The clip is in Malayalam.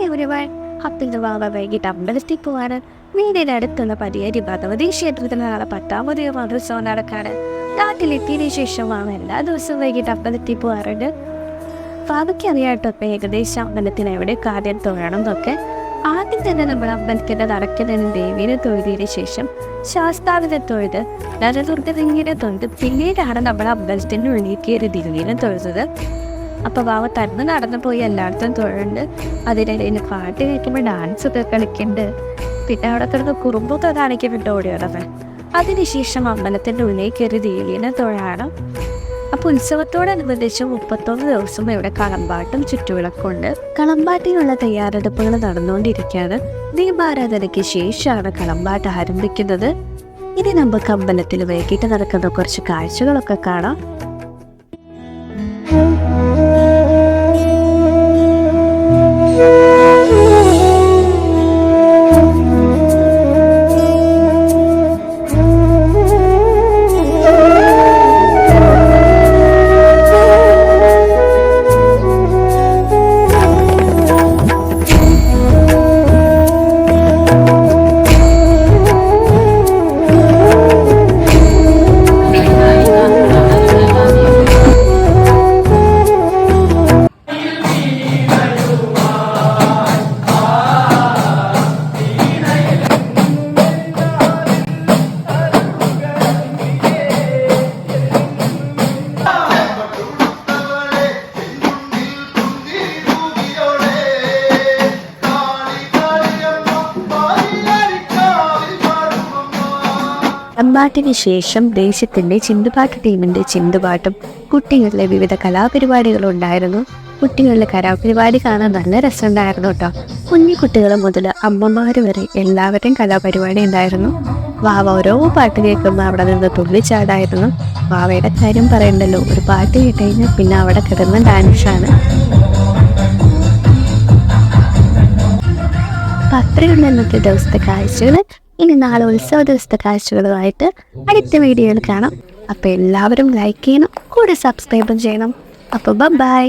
everyone. Happy the Vaga വൈകിട്ട് അമ്പലത്തിൽ പോവാണ്. വീടിൻ്റെ അടുത്തുള്ള പരിയേരി ഭഗവതി ക്ഷേത്രത്തിൽ നാളെ 10ാം മഹോത്സവം നടക്കാണ്. നാട്ടിലെത്തിയതിനു ശേഷമാണ് എല്ലാ ദിവസവും വൈകിട്ട് അമ്പലത്തിൽ പോകാറുണ്ട്. ഫാദയ്ക്ക് അറിയാട്ടോ ഇപ്പം ഏകദേശം അമ്പലത്തിന് എവിടെ കാര്യം തൊഴണം എന്നൊക്കെ. ആദ്യം തന്നെ നമ്മൾ അമ്പലത്തിൻ്റെ നടക്കുന്നതിന് ദേവീനെ തൊഴുതിയതിനു ശേഷം ശാസ്താവിനെ തൊഴുത് നരദുർഗതിങ്ങനെ തൊഴുത് പിന്നീടാണ് നമ്മൾ അമ്പലത്തിൻ്റെ ഉള്ളിൽ കയറി ദേവീനെ തൊഴുന്നത്. അപ്പോൾ വാവ തന്നെ നടന്നു പോയി എല്ലായിടത്തും തൊഴുണ്ട്. അതിനിടയിൽ പാട്ട് കേൾക്കുമ്പോൾ ഡാൻസൊക്കെ കളിക്കുന്നുണ്ട്. പിന്നെ അവിടെ കിടന്ന് കുറുമ്പൊക്കെ കാണിക്കുന്നുണ്ട് ഓടിയോടവൻ. അതിനുശേഷം അമ്പലത്തിൻ്റെ ഉള്ളിൽ കയറി ദേവീനെ തൊഴാണ്. അപ്പോൾ ഉത്സവത്തോടനുബന്ധിച്ച് 31 ദിവസം ഇവിടെ കളമ്പാട്ടും ചുറ്റുവിളക്കുണ്ട്. കളമ്പാട്ടിനുള്ള തയ്യാറെടുപ്പുകൾ നടന്നുകൊണ്ടിരിക്കുകയാണ്. ദീപാരാധനയ്ക്ക് ശേഷമാണ് കളമ്പാട്ട് ആരംഭിക്കുന്നത്. ഇനി നമുക്ക് അമ്പലത്തിൽ വൈകിട്ട് നടക്കുന്ന കുറച്ച് കാഴ്ചകളൊക്കെ കാണാം. കളമ്പാട്ടിന് ശേഷം ദേശത്തിൻ്റെ ചിന്തുപാട്ട് ടീമിൻ്റെ ചിന്തുപാട്ടും കുട്ടികളിലെ വിവിധ കലാപരിപാടികളും ഉണ്ടായിരുന്നു. കുട്ടികളിലെ കലാപരിപാടി കാണാൻ നല്ല രസമുണ്ടായിരുന്നു കേട്ടോ. കുഞ്ഞു കുട്ടികൾ മുതൽ അമ്മമാർ വരെ എല്ലാവരുടെയും കലാപരിപാടി ഉണ്ടായിരുന്നു. വാവ ഓരോ പാട്ട് കേൾക്കുമ്പോൾ അവിടെ നിന്ന് തുള്ളിച്ചാടായിരുന്നു. വാവയുടെ കാര്യം പറയണ്ടല്ലോ, ഒരു പാട്ട് കേട്ടുകഴിഞ്ഞാൽ പിന്നെ അവിടെ കിടന്ന ഡാൻസാണ്. അപ്പം അത്രയുള്ള ഇന്നത്തെ ദിവസത്തെ കാഴ്ചകൾ. ഇനി നാളെ ഉത്സവ ദിവസത്തെ കാഴ്ചകളുമായിട്ട് അടുത്ത വീഡിയോയിൽ കാണാം. അപ്പോൾ എല്ലാവരും ലൈക്ക് ചെയ്യണം, കൂടെ സബ്സ്ക്രൈബും ചെയ്യണം. അപ്പോൾ ബൈ.